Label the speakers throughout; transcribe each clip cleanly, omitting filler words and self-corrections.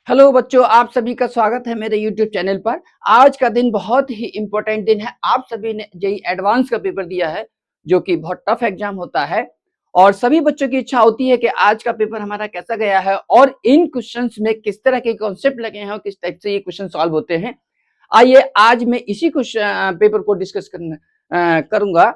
Speaker 1: Hello बच्चों, आप सभी का स्वागत है मेरे YouTube चैनल पर। आज का दिन बहुत ही इम्पोर्टेंट दिन है। आप सभी ने जेईई एडवांस का पेपर दिया है, जो कि बहुत टफ एग्जाम होता है और सभी बच्चों की इच्छा होती है कि आज का पेपर हमारा कैसा गया है और इन क्वेश्चंस में किस तरह के कॉन्सेप्ट लगे हैं और किस टाइप से ये क्वेश्चन सॉल्व होते हैं। आइए आज मैं इसी क्वेश्चन पेपर को डिस्कस करूंगा।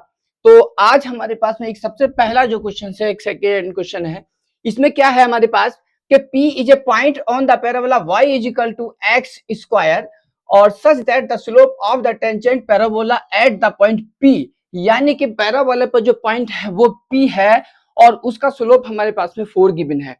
Speaker 1: तो आज हमारे पास में एक सबसे पहला जो क्वेश्चन है, एक सेकेंड क्वेश्चन है। इसमें क्या है हमारे पास कि P is a point on the parabola y is equal to x square और such that the slope of the tangent parabola at the point P, यानी कि पैराबोला पर जो पॉइंट है वो P है और उसका स्लोप हमारे पास में 4 गिवन है।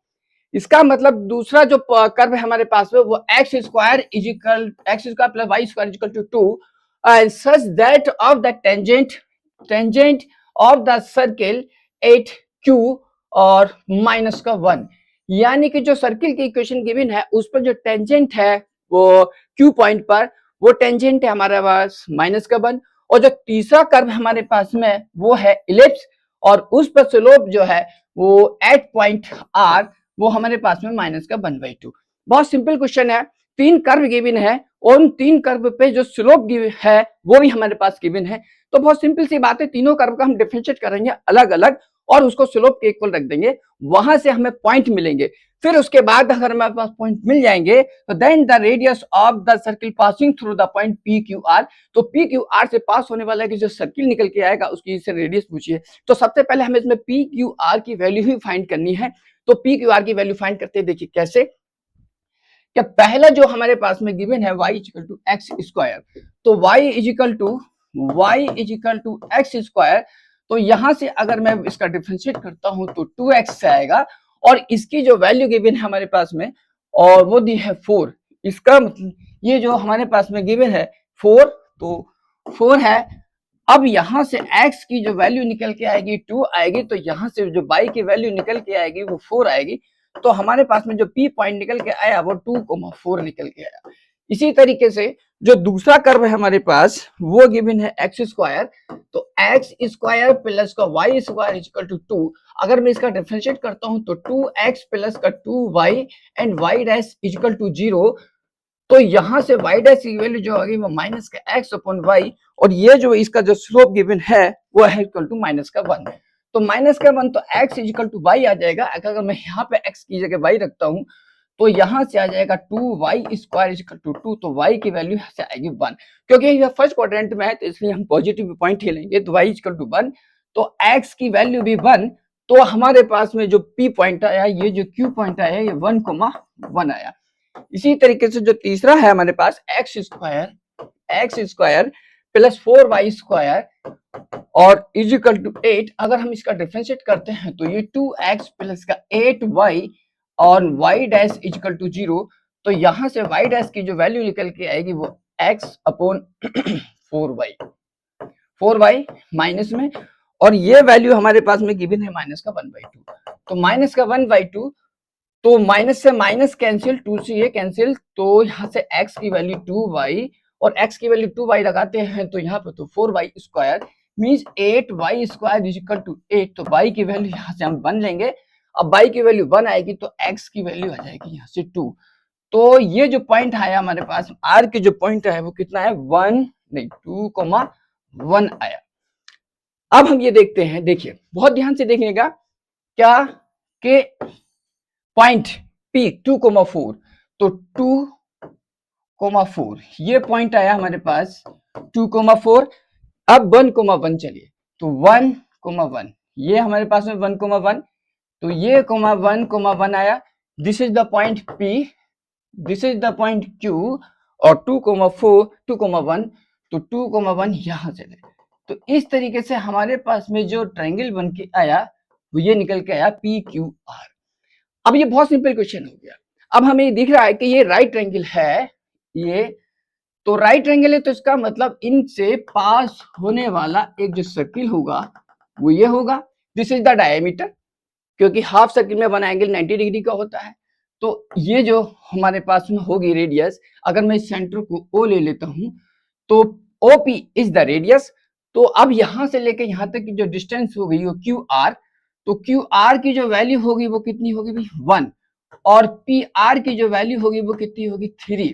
Speaker 1: इसका मतलब दूसरा जो कर्व है हमारे पास में वो x square plus y square equal to 2 and such that of the tangent of the circle at Q और माइनस का 1, यानी कि जो सर्किल की इक्वेशन गिवन है उस पर जो टेंजेंट है वो क्यू पॉइंट पर, वो टेंजेंट है हमारे पास माइनस का 1 और जो तीसरा कर्व हमारे पास में वो है इलिप्स और उस पर स्लोप जो है वो एट पॉइंट आर वो हमारे पास में माइनस का 1/2। बहुत सिंपल क्वेश्चन है। 3 कर्व गिवन है और उन 3 कर्व पे जो स्लोप है वो भी हमारे पास गिवन है। तो बहुत सिंपल सी बात है, तीनों कर्व का हम डिफरेंशिएट करेंगे अलग अलग और उसको स्लोप के इक्वल रख देंगे, वहां से हमें पॉइंट मिलेंगे। फिर उसके बाद अगर हमारे पास पॉइंट मिल जाएंगे तो then the radius of the circle passing through the point P Q R, तो पी क्यू आर से पास होने वाला जो सर्किल निकल के आएगा उसकी से रेडियस पूछिए। तो सबसे पहले हमें इसमें पी क्यू आर की वैल्यू ही फाइंड करनी है। तो पी क्यू आर की वैल्यू फाइंड करते हैं, देखिए कैसे। क्या पहला जो हमारे पास में गिवन है y equal to x square, तो y equal to x square, तो यहां से अगर मैं इसका डिफरेंशिएट करता हूं तो 2x से आएगा और इसकी जो वैल्यू गिवन है हमारे पास में और वो दी है 4। इसका मतलब ये जो हमारे पास में गिवन है 4, तो 4 है। अब यहां से x की जो वैल्यू निकल के आएगी 2 आएगी, तो यहां से जो y की वैल्यू निकल के आएगी वो 4 आएगी। तो हमारे पास में जो P पॉइंट निकल के आया वो 2,4 निकल के आया। इसी तरीके से जो दूसरा कर्व है हमारे पास वो गिवन है एक्स स्क्वायर, तो एक्स स्क्वायर प्लस का वाई स्क्वायर इक्वल टू 2। अगर मैं इसका डिफरेंशिएट करता हूं तो 2x प्लस का 2y and y dash equal to 0, तो यहां से y डैश की वैल्यू जो होगी वो माइनस का x अपॉन y और ये जो इसका जो स्लोप गिवन है वो है इक्वल टू माइनस का 1। तो माइनस का 1 तो x इक्वल टू y आ जाएगा। अगर मैं यहाँ पे x की जगह y रखता हूँ तो यहां से आ जाएगा 2y स्क्वायर इक्वल टू 2, तो y की वैल्यू यहाँ से आएगी 1। क्योंकि ये फर्स्ट क्वाड्रेंट में है तो इसलिए हम पॉजिटिव पॉइंट ही लेंगे, तो y इक्वल टू 1, तो x की वैल्यू भी 1। तो हमारे पास में जो p पॉइंट आया, ये जो q पॉइंट आया ये 1,1 आया। इसी तरीके से जो तीसरा है हमारे पास x square plus 4y square और इजिकल टू 8, अगर हम इसका डिफरेंशिएट करते हैं तो ये 2x प्लस का 8y और y डैश इजिकल टू 0, तो यहां से y डैश की जो वैल्यू निकल के आएगी वो x अपॉन 4y माइनस में, और ये वैल्यू हमारे पास में गिवन है माइनस का 1/2। तो माइनस का 1/2, तो माइनस से माइनस कैंसिल, 2 से ये कैंसिल, तो यहाँ से x की वैल्यू 2y और x की वैल्यू 2y लगाते हैं तो यहाँ पे तो 4y square means 8y square is equal to 8, तो y की वैल्यू यहाँ से हम 1 लेंगे। अब y की वैल्यू 1 आएगी तो x की वैल्यू आ जाएगी यहाँ से 2। तो ये जो पॉइंट आया हमारे पास r के जो पॉइंट है वो कितना है 1 नहीं 2,1 आया। अब हम ये देखते हैं, देखिए बहुत ध्यान से देखिएगा क्या के पॉइंट P 2,4, तो 2,4 ये पॉइंट आया हमारे पास 2,4। अब 1,1 चलिए, तो 1,1 ये हमारे पास में 1,1, तो ये 1,1 आया। This is the point P, this is the point Q और 2,4 2,1, तो 2,1 यहां से ले। तो इस तरीके से हमारे पास में जो ट्रायंगल बन के आया वो ये निकल के आया PQR। अब ये बहुत सिंपल क्वेश्चन हो गया। अब हमें ये दिख रहा है कि ये राइट ट्रायंगल है, ये तो राइट ट्रायंगल है, तो इसका मतलब इनसे पास होने वाला एक जो सर्किल होगा वो ये होगा। दिस इज द डायमीटर, क्योंकि हाफ सर्किल में वन एंगल 90 डिग्री का होता है। तो ये जो हमारे पास में होगी रेडियस, अगर मैं सेंटर को O ले लेता हूं तो OP इज द रेडियस। तो अब यहां से लेके यहां तक की जो डिस्टेंस होगी वो QR, तो QR की जो वैल्यू होगी वो कितनी होगी भाई 1, और पी आर की जो वैल्यू होगी वो कितनी होगी 3,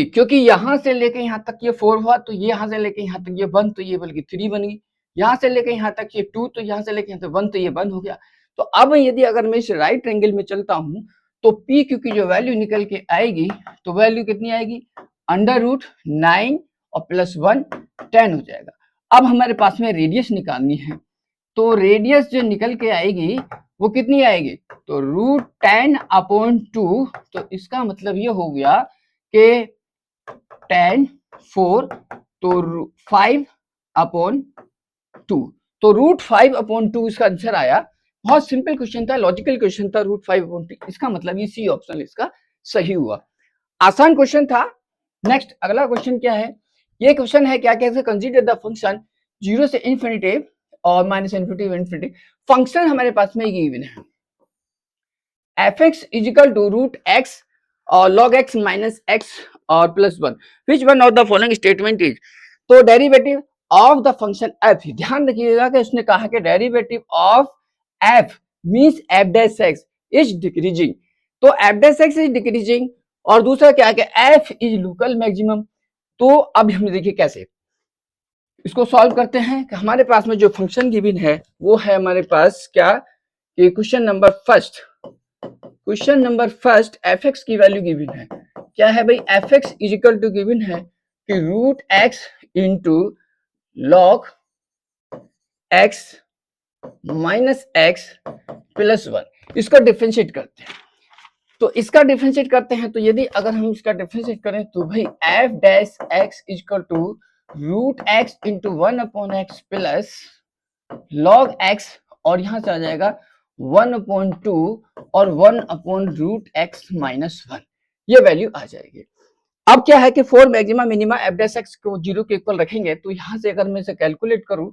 Speaker 1: क्योंकि यहां से लेके यहां तक ये 4 हुआ, तो ये यहां से लेके यहां तक ये 1, तो ये बल्कि 3 बन गई। यहां से लेके यहां तक ये 2, तो यहां से लेके यहां तक 1, तो ये 1 हो गया। तो अब यदि अगर मैं इस राइट एंगल में चलता हूं तो पी क्योंकि जो वैल्यू निकल के आएगी तो वैल्यू कितनी आएगी, √9 और +1 10 हो जाएगा। अब हमारे पास में रेडियस निकालनी है, तो रेडियस जो निकल के आएगी वो कितनी आएगी, तो √10/2। तो इसका मतलब ये हो गया कि 10 4, तो 5/2, तो √5/2 इसका आंसर आया। बहुत सिंपल क्वेश्चन था, लॉजिकल क्वेश्चन था, √5/2। इसका मतलब ये सी ऑप्शन इसका सही हुआ, आसान क्वेश्चन था। नेक्स्ट अगला क्वेश्चन क्या है, ये क्वेश्चन है क्या कैसे कंसीडर द फंक्शन 0 से इन्फिनिटी और -∞ फंक्शन हमारे पास में गिवन है f(x) = √x और log x minus x और +1, which one of the following statement is, तो derivative of the function f, ध्यान रखिएगा कि उसने कहा कि derivative of f means f'(x) is decreasing, तो f'(x) इज डिक्रीजिंग, और दूसरा क्या है कि f इज लोकल मैक्सिमम। तो अब हम देखिए कैसे इसको सॉल्व करते हैं कि हमारे पास में जो फंक्शन गिवन है वो है हमारे पास क्या, कि क्वेश्चन नंबर फर्स्ट f(x) की वैल्यू गिवन है, क्या है भाई, f(x) = गिवन है कि √x into log x minus x +1, इसका डिफरेंशिएट करते हैं। तो इसका डिफरेंशिएट करते हैं, तो यदि अगर हम इसका डिफरेंशिएट करें तो भाई f'(x) = √x into 1/x plus log x, और यहां से आ जाएगा 1/2 और 1/√x माइनस 1, ये वैल्यू आ जाएगी। अब क्या है कि 4 मैक्सिमा मिनिमा f'(x) को 0 के इक्वल रखेंगे, तो यहां से अगर मैं इसे कैलकुलेट करूं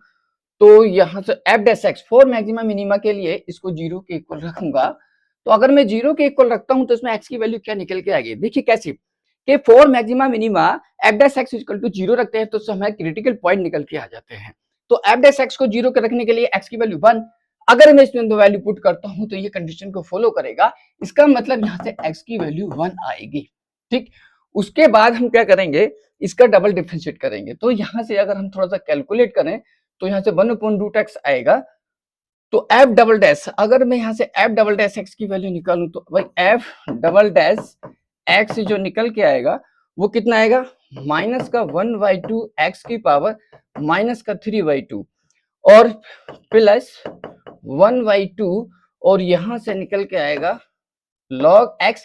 Speaker 1: तो यहां से f'(x) 4 मैक्सिमा मिनिमा के लिए इसको 0 के इक्वल रखूंगा, तो अगर मैं 0 के इक्वल रखता हूं तो इसमें x की वैल्यू क्या निकल के आएगी, देखिए कैसे कि 4 मैक्सिमा मिनिमा f'(x) = 0 रखते हैं तो हमारे क्रिटिकल पॉइंट निकल के आ जाते हैं। तो f'(x) को 0 के रखने के लिए x की वैल्यू 1, अगर मैं इसमें दो वैल्यू पुट करता हूं तो ये कंडीशन को फॉलो करेगा, इसका मतलब यहां से x की वैल्यू 1 आएगी, ठीक। उसके बाद हम क्या करेंगे, इसका डबल डिफरेंशिएट करेंगे, तो यहां से अगर हम थोड़ा सा कैलकुलेट करें तो यहां से 1/√x आएगा, तो f', अगर मैं यहां से f'(x) की वैल्यू निकालूं तो भाई f'(x) जो निकल के आएगा वो कितना आएगा, -1/2 x की पावर -3/2 और प्लस 1/2, और यहां से निकल के आएगा log x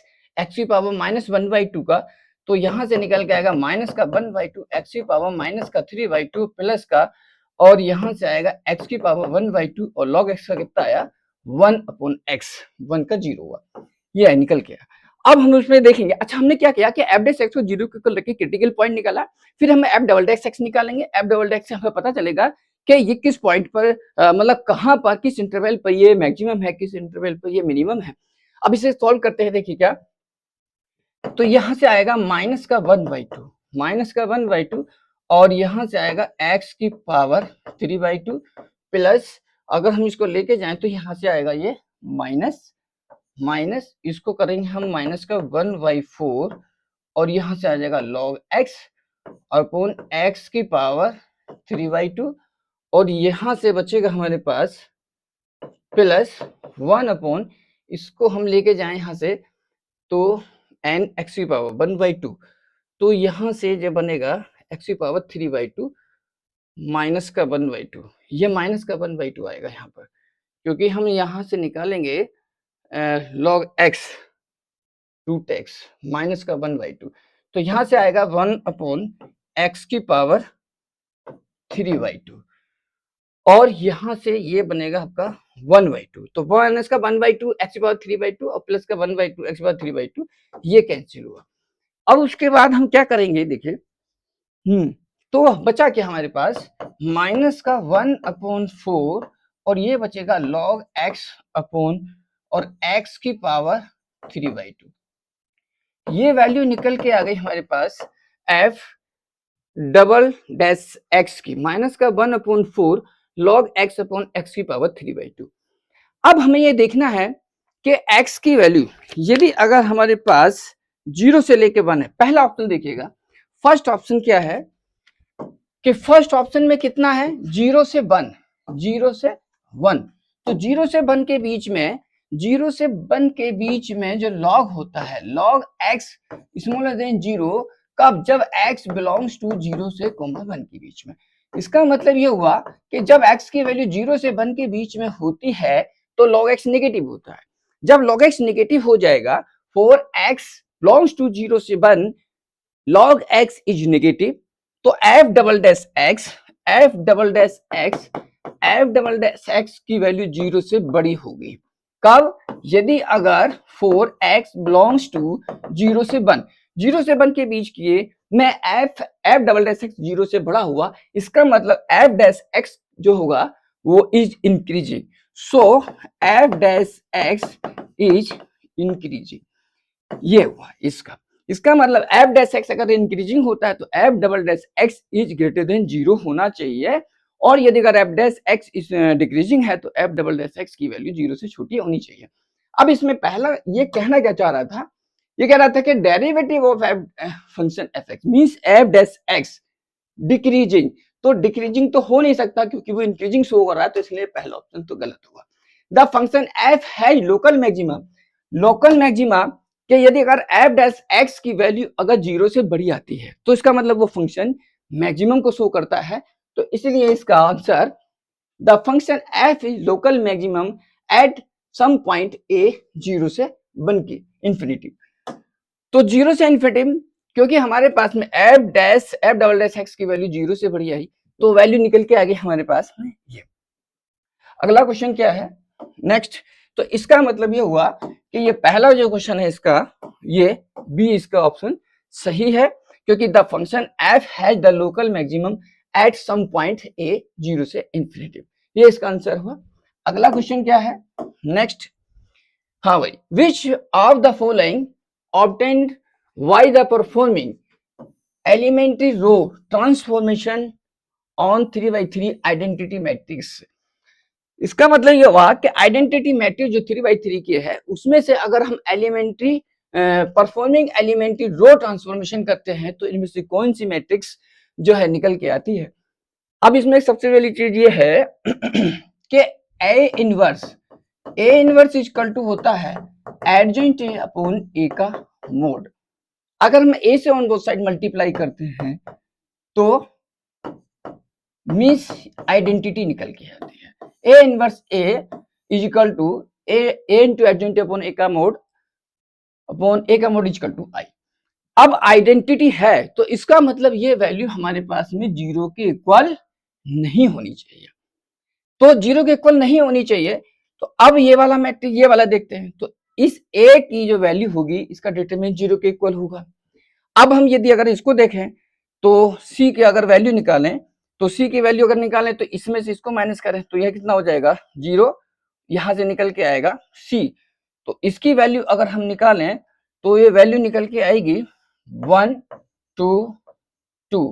Speaker 1: की पावर -1/2 का, तो यहां से निकल के आएगा -1/2 x की पावर -3/2 प्लस का, और यहां से आएगा x की पावर 1/2 और log x का कितना आया 1/x, 1 का 0 हुआ, ये निकल के आया। अब हम उसमें देखेंगे, अच्छा हमने क्या किया कि f'(x) को 0 के इक्वल रख के क्रिटिकल पॉइंट निकाला, फिर हम f'(x) निकालेंगे, f'(x) से हमें पता चलेगा कि ये किस पॉइंट पर मतलब कहां पर किस इंटरवल पर ये मैक्सिमम है, किस इंटरवल पर ये मिनिमम है। अब इसे सॉल्व करते हैं, देखिए क्या, तो यहां से आएगा -1/2 और यहां से आएगा x की पावर 3/2 प्लस, अगर हम इसको लेके जाएं तो यहां से आएगा ये माइनस, इसको करेंगे हम -1/4 और यहां से आ जाएगा log x अपॉन x की पावर 3/2, और यहां से बचेगा हमारे पास प्लस 1 इसको हम लेके जाएं यहां से तो n x की पावर 1/2, तो यहां से जो बनेगा x की पावर 3/2 माइनस का 1/2, ये माइनस का 1/2 आएगा यहाँ पर, क्योंकि हम यहाँ से निकालेंगे log x √x माइनस का 1/2, तो यहाँ से आएगा 1/x की पावर 3/2, और यहाँ से ये बनेगा आपका 1/2, तो माइनस का 1/2 x की पावर 3/2 और प्लस का 1/2 x की पावर 3/2, ये कैंसिल हुआ। अब उसके बाद हम क्या करेंगे, देखिए तो बचा क्या हमारे पास माइनस का 1/4 और ये बचेगा log x अपॉन और x की पावर 3/2, ये वैल्यू निकल के आ गई हमारे पास f'(x) की माइनस का 1/4 log x अपॉन x की पावर 3/2। अब हमें ये देखना है कि x की वैल्यू यदि अगर हमारे पास 0 से लेके 1 है, पहला ऑप्शन देखिएगा, फर्स्ट ऑप्शन क्या है कि फर्स्ट ऑप्शन में कितना है 0 से 1, 0 से 1, तो 0 से 1 के बीच में, 0 से 1 के बीच में जो log होता है, log x स्मॉलर देन 0, कब, जब x बिलोंग्स टू 0 से 1 के बीच में। इसका मतलब ये हुआ कि जब x की वैल्यू 0 से 1 के बीच में होती है तो log x नेगेटिव होता है। जब log x नेगेटिव हो जाएगा फॉर x बिलोंग्स टू 0 से 1, log x इज नेगेटिव, तो f double dash x, f double dash x, f double dash x की वैल्यू 0 से बड़ी होगी। कब, यदि अगर फोर x बिलोंग्स टू 0 से 1, 0 से 1 के बीच किए मैं f डबल डैश x 0 से बड़ा हुआ, इसका मतलब f डैश x जो होगा वो is increasing, so f dash x is increasing. ये हुआ इसका मतलब f डैश x अगर इंक्रीजिंग होता है तो f double dash x is greater than 0 होना चाहिए, और यदि अगर f dash x is decreasing है तो f डबल डैश x की वैल्यू 0 से छोटी होनी चाहिए। अब इसमें पहला ये कहना क्या चाह रहा था, ये कह रहा था कि derivative of function fx means f dash x decreasing, तो डिक्रीजिंग तो हो नहीं सकता क्योंकि वो इंक्रीजिंग शो कर रहा है, तो इसलिए पहला ऑप्शन तो गलत हुआ। The function f has local maximum, local maxima कि यदि अगर f डैश x की वैल्यू अगर 0 से बड़ी आती है तो इसका मतलब वो फंक्शन मैक्सिमम को शो करता है, तो इसलिए इसका answer the function f is local maximum at some point a 0 से 1 की इंफिनिटी। तो 0 से इंफिनिटी, क्योंकि हमारे पास में f डबल डैश x की वैल्यू 0 से बड़ी आई तो वैल्यू निकल के आ गई हमारे पास में ये। अगला क्वेश्चन क्या है नेक्स्ट, तो इसका मतलब ये हुआ कि ये पहला जो क्वेश्चन है इसका, ये बी इसका ऑप्शन सही है, क्योंकि the function f has the local maximum at some point a 0 से इंफिनिटी, ये इसका आंसर हुआ। अगला क्वेश्चन क्या है नेक्स्ट, हाँ भाई, which of the following obtained by the performing elementary row transformation on 3x3 identity matrix. इसका मतलब ये हुआ कि आइडेंटिटी मैट्रिक्स जो 3x3 की है उसमें से अगर हम elementary performing elementary row transformation करते हैं तो इनमें से कौन सी मैट्रिक्स जो है निकल के आती है। अब इसमें सबसे पहली चीज ये है कि ए इनवर्स इक्वल टू होता है एडजॉइंट ए अपॉन ए का मोड। अगर हम ए से ऑन बोथ साइड मल्टीप्लाई करते हैं तो मिस आइडेंटिटी निकल के आती है, A inverse A is equal to A into adjoint upon A का mod is equal to I. अब आइडेंटिटी है तो इसका मतलब ये वैल्यू हमारे पास में 0 के इक्वल नहीं होनी चाहिए, तो 0 के इक्वल नहीं होनी चाहिए। तो अब ये वाला मैट्रिक्स ये वाला देखते हैं, तो इस ए की जो वैल्यू होगी इसका डिटरमिनेंट 0 के इक्वल होगा। अब हम यदि अगर इसको देखें तो सी की अगर वैल्यू निकालें, तो सी की वैल्यू अगर निकालें तो इसमें से इसको माइनस करें तो यह कितना हो जाएगा 0, यहां से निकल के आएगा सी, तो इसकी वैल्यू अगर हम निकालें तो ये वैल्यू निकल के आएगी 1 2 2,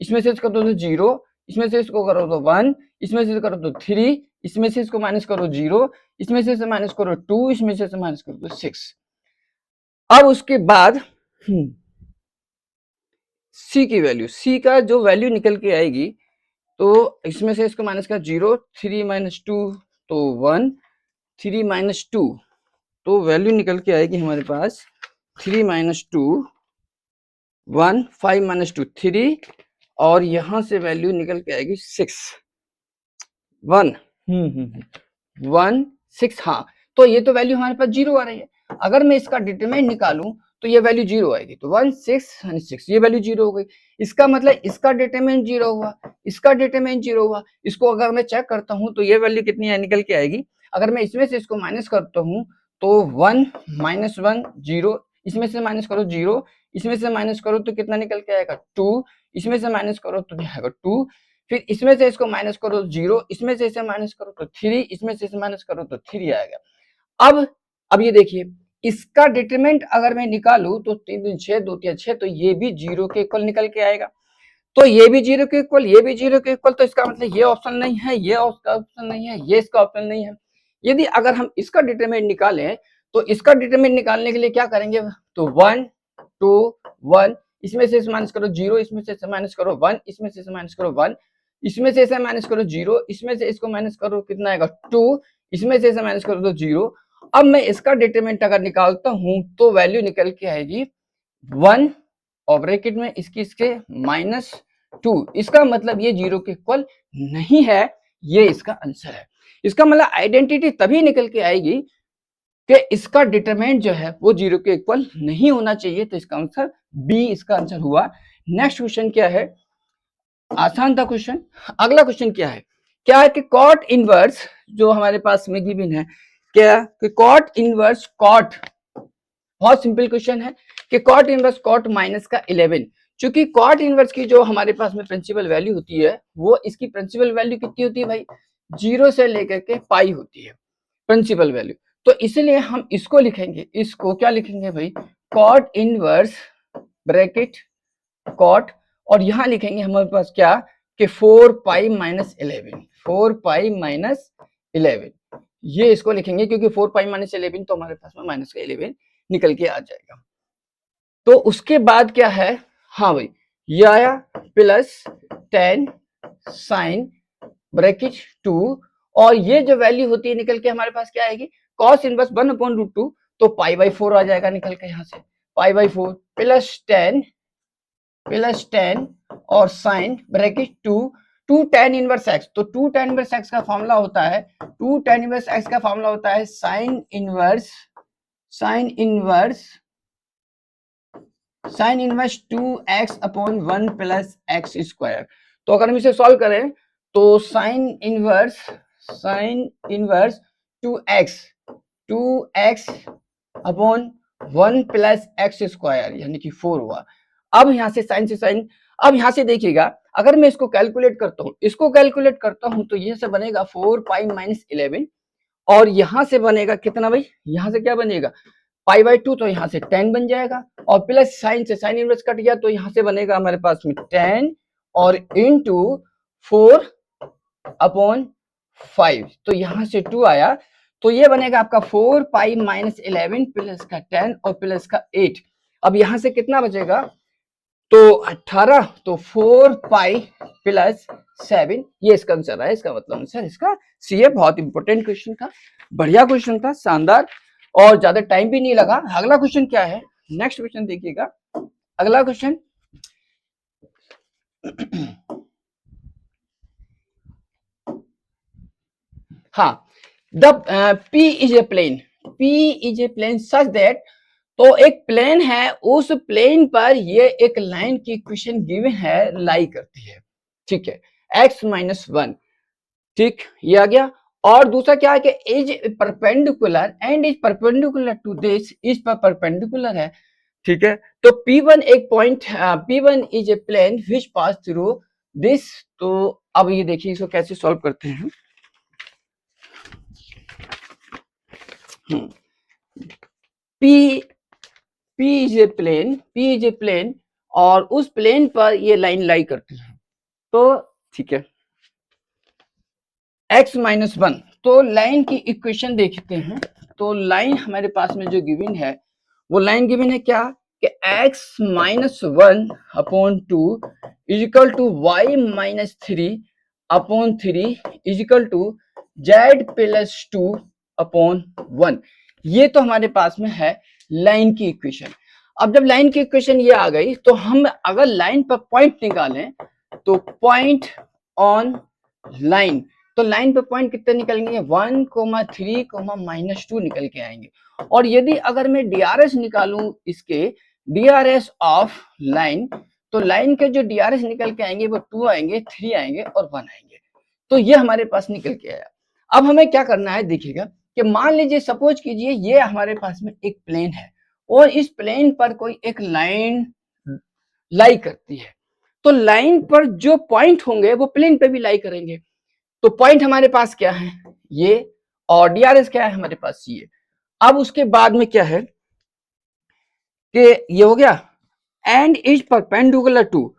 Speaker 1: इसमें से इसको दो 0, इसमें से इसको करो तो 1, इसमें से करो तो 3, इसमें से इसको माइनस करो 0, इसमें से माइनस करो 2, इसमें से माइनस करो तो 6। अब उसके बाद सी की वैल्यू, सी का जो वैल्यू निकल के आएगी तो इसमें से इसको माइनस का 0, 3 माइनस 2 तो 1, 3 माइनस 2 तो वैल्यू निकल के आएगी हमारे पास 3 माइनस 2 1, 5 माइनस 2 3, और यहां से वैल्यू निकल के आएगी 6 1 1 6। हाँ, तो ये तो वैल्यू हमारे पास 0 आ रही है, अगर मैं इसका डिटरमिनेंट निकालूं तो ये वैल्यू 0 आएगी, तो 1 6 6 ये वैल्यू 0 हो गई। इसका मतलब इसका डिटरमिनेंट 0 हुआ, इसका डिटरमिनेंट 0 हुआ। इसको अगर मैं चेक करता हूं तो ये वैल्यू कितनी है निकल के आएगी, अगर मैं इसमें से इसको माइनस करता हूं तो 1 माइनस 1 0, इसमें से माइनस करो 0, इसमें से माइनस करो तो कितना निकल के आएगा 2, इसमें से माइनस करो तो आएगा 2, फिर इसमें से इसको माइनस करो 0, इसमें से इसे माइनस करो तो 3, इसमें से इसे माइनस करो तो 3 आएगा। अब ये देखिए इसका डिटरमिनेंट अगर मैं निकालूं तो 3 3 6 2 3 6, तो ये भी 0 के इक्वल निकल के आएगा, तो ये भी 0 के इक्वल, ये भी 0 के इक्वल, तो इसका मतलब ये ऑप्शन नहीं है, ये उसका ऑप्शन नहीं है, ये इसका ऑप्शन नहीं है। यदि अगर हम इसका डिटरमिनेंट निकालें तो इसका डिटरमिनेंट निकालने के लिए क्या करेंगे, तो 1 2 1, इसमें से माइनस करो 0, इसमें से माइनस करो 1, इसमें से माइनस करो 1, इसमें से माइनस करो 0, इसमें से इसको माइनस करो कितना आएगा 2, इसमें से माइनस करो तो 0। अब मैं इसका डिटरमिनेंट अगर निकालता हूं तो वैल्यू निकल के आएगी 1 और ब्रैकेट में इसके -2। इसका मतलब ये 0 के इक्वल नहीं है, ये इसका आंसर है। इसका मतलब आइडेंटिटी तभी निकल के आएगी कि इसका डिटरमिनेंट जो है वो 0 के इक्वल नहीं होना चाहिए, तो इसका आंसर बी इसका आंसर हुआ। नेक्स्ट क्वेश्चन क्या है, आसान था क्वेश्चन। अगला क्वेश्चन क्या है कि कॉट इनवर्स जो हमारे पास में गिवन है, क्या कि कॉट इनवर्स कॉट, बहुत सिंपल क्वेश्चन है कि कॉट इनवर्स कॉट माइनस का 11, चूंकि कॉट इनवर्स की जो हमारे पास में प्रिंसिपल वैल्यू होती है वो इसकी प्रिंसिपल वैल्यू कितनी होती है भाई, 0 से लेकर के पाई होती है प्रिंसिपल वैल्यू। तो इसलिए हम इसको लिखेंगे, इसको क्या लिखेंगे भाई, कॉट इनवर्स ब्रैकेट कॉट, और यहां लिखेंगे हमारे पास क्या कि 4 पाई माइनस 11, 4 पाई माइनस 11, ये इसको लिखेंगे क्योंकि 4 पाई माइनस 11 तो हमारे पास में माइनस का 11 निकल के आ जाएगा। तो उसके बाद क्या है, हाँ भाई ये आया प्लस 10 साइन ब्रैकेट 2, और ये जो वैल्यू होती है निकल के हमारे पास क्या आएगी, cos इनवर्स 1/√2, तो पाई बाई 4 आ जाएगा निकल के यहाँ से, पाई बाई 4 प्लस 10 और sine bracket 2 tan inverse x, तो 2 tan इनवर्स x का फॉर्मूला होता है, 2 tan इनवर्स x का फॉर्मूला होता है sine inverse 2x upon 1 plus x square. तो अगर हम इसे सॉल्व करें तो sine inverse 2x upon 1 plus x square यानी कि 4 हुआ। अब यहां से साइन से साइन, अब यहां से देखिएगा अगर मैं इसको कैलकुलेट करता हूं तो ये से बनेगा 4 पाई माइनस 11, और यहां से बनेगा कितना भाई, यहां से क्या बनेगा पाई बाई 2, तो यहां से 10 बन जाएगा, और प्लस साइन से साइन इनवर्स कट गया तो यहां से बनेगा हमारे पास में 10 और इनटू 4 अपॉन 5, तो यहां से 2 आया, तो ये बनेगा आपका 4 पाई माइनस 11 प्लस का 10 और प्लस का 8। अब यहां से कितना बचेगा, तो 18, तो 4 पाई प्लस 7, ये इसका आंसर है। इसका मतलब आंसर इसका सी है। बहुत इंपॉर्टेंट क्वेश्चन था, बढ़िया क्वेश्चन था, शानदार, और ज्यादा टाइम भी नहीं लगा। अगला क्वेश्चन क्या है, नेक्स्ट क्वेश्चन देखिएगा। अगला क्वेश्चन हाँ, the P is a plane such that, तो एक प्लेन है, उस प्लेन पर ये एक लाइन की इक्वेशन गिवन है, लाई करती है, ठीक है, x-1, ठीक, ये आ गया। और दूसरा क्या है कि is perpendicular and is perpendicular to this, is पर परपेंडिकुलर है, ठीक है। तो P1 एक point, P1 is a plane which pass through this. तो अब ये देखिए इसको कैसे सॉल्व करते हैं। P इज ए प्लेन और उस प्लेन पर ये लाइन लाई करती है, तो ठीक है x-1, तो लाइन की इक्वेशन देखते हैं। तो लाइन हमारे पास में जो गिवन है वो लाइन गिवन है क्या कि x-1 upon 2 equal to y-3 upon 3 equal to z plus 2 upon 1। ये तो हमारे पास में है लाइन की इक्वेशन। अब जब लाइन की इक्वेशन ये आ गई तो हम अगर लाइन पर पॉइंट निकालें तो पॉइंट ऑन लाइन, तो लाइन पे पॉइंट कितने निकलेंगे 1, 3, -2 निकल के आएंगे। और यदि अगर मैं DRS निकालूं इसके, DRS ऑफ लाइन, तो लाइन के जो DRS निकल के आएंगे वो 2 आएंगे, 3 आएंगे और 1 आएंगे। तो ये हमारे पास निकल के आया। अब हमें क्या करना है देखिएगा कि मान लीजिए सपोज कीजिए ये हमारे पास में एक प्लेन है और इस प्लेन पर कोई एक लाइन लाई करती है, तो लाइन पर जो पॉइंट होंगे वो प्लेन पे भी लाई करेंगे। तो पॉइंट हमारे पास क्या है ये, और DRS क्या है हमारे पास ये। अब उसके बाद में क्या है कि ये हो गया एंड इज परपेंडिकुलर टू,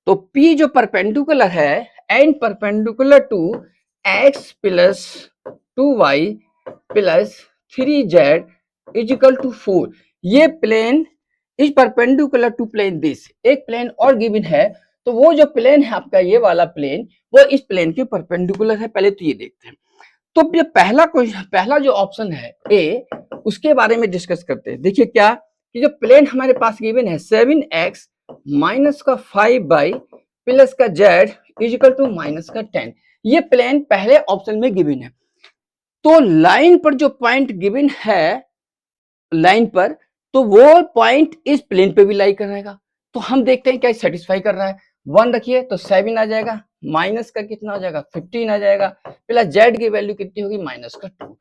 Speaker 1: तो P जो परपेंडिकुलर है and perpendicular to x plus 2y plus 3z is equal to 4। ये plane is perpendicular to plane this. एक प्लेन और गिवन है, तो वो जो प्लेन है आपका ये वाला प्लेन, वो इस प्लेन के परपेंडिकुलर है। पहले तो ये देखते हैं। तो ये पहला जो ऑप्शन है ए, उसके बारे में डिस्कस करते हैं। देखिए क्या कि जो प्लेन हमारे पास गिवन है 7x माइनस का 5y प्लस का z is equal to minus का 10, ये प्लेन पहले ऑप्शन में गिवन है। तो लाइन पर जो पॉइंट गिवन है लाइन पर, तो वो पॉइंट इस प्लेन पे भी लाई कराएगा। तो हम देखते हैं क्या सेटिस्फाई कर रहा है। 1 रखिए तो 7 आ जाएगा, माइनस का कितना हो जाएगा 15 आ जाएगा, प्लस जेड की वैल्यू कितनी होगी माइनस का 2,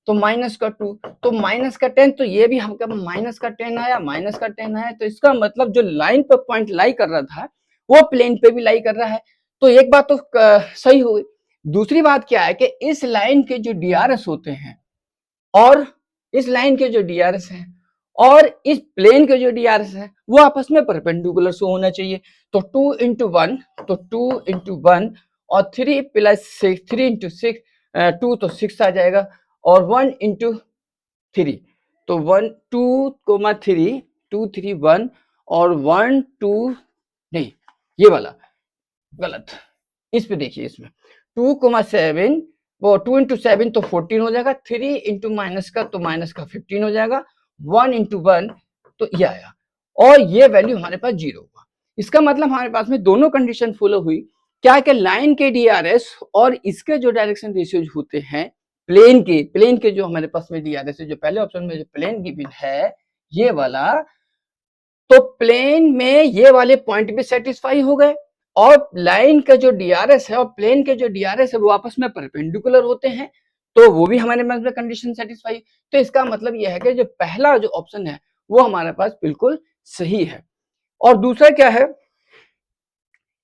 Speaker 1: तो माइनस का 2 तो माइनस का 10, तो ये भी हमका माइनस का 10 आया, माइनस का 10 आया। तो इसका मतलब जो लाइन पर पॉइंट लाई कर रहा था वो प्लेन पे भी लाई कर रहा है। तो एक बात तो सही हो गई। दूसरी बात क्या है कि इस लाइन के जो डीआरएस होते हैं और इस लाइन के जो डीआरएस है और इस प्लेन के जो डीआरएस है वो आपस में परपेंडिकुलर शो होना चाहिए। तो 2 इंटू 1, तो 2 इंटू 1 और 3 प्लस 6, 3 इंटू 6 2 तो 6 आ जाएगा, और 1 इंटू 3 तो 1 2 3 2 3 1 और 1 2 नहीं, ये वाला गलत। इस पे देखिए, इसमें 2,7 वो 2 इंटू 7 तो 14 हो जाएगा, 3 इंटू माइनस का तो माइनस का 15 हो जाएगा, 1 इंटू 1 तो ये आया, और ये वैल्यू हमारे पास 0 हुआ। इसका मतलब हमारे पास में दोनों कंडीशन फॉलो हुई। क्या कि लाइन के डीआरएस और इसके जो डायरेक्शन रेशियोज होते हैं प्लेन के जो हमारे पास में डीआरएस है, जो पहले ऑप्शन में जो प्लेन गिवन है ये वाला, तो प्लेन में ये वाले पॉइंट भी सेटिस्फाई हो गए, और लाइन का जो डीआरएस है और प्लेन के जो डीआरएस है वो आपस में परपेंडिकुलर होते हैं, तो वो भी हमारे पास में कंडीशन सेटिस्फाई। तो इसका मतलब यह है कि जो पहला जो ऑप्शन है वो हमारे पास बिल्कुल सही है। और दूसरा क्या है,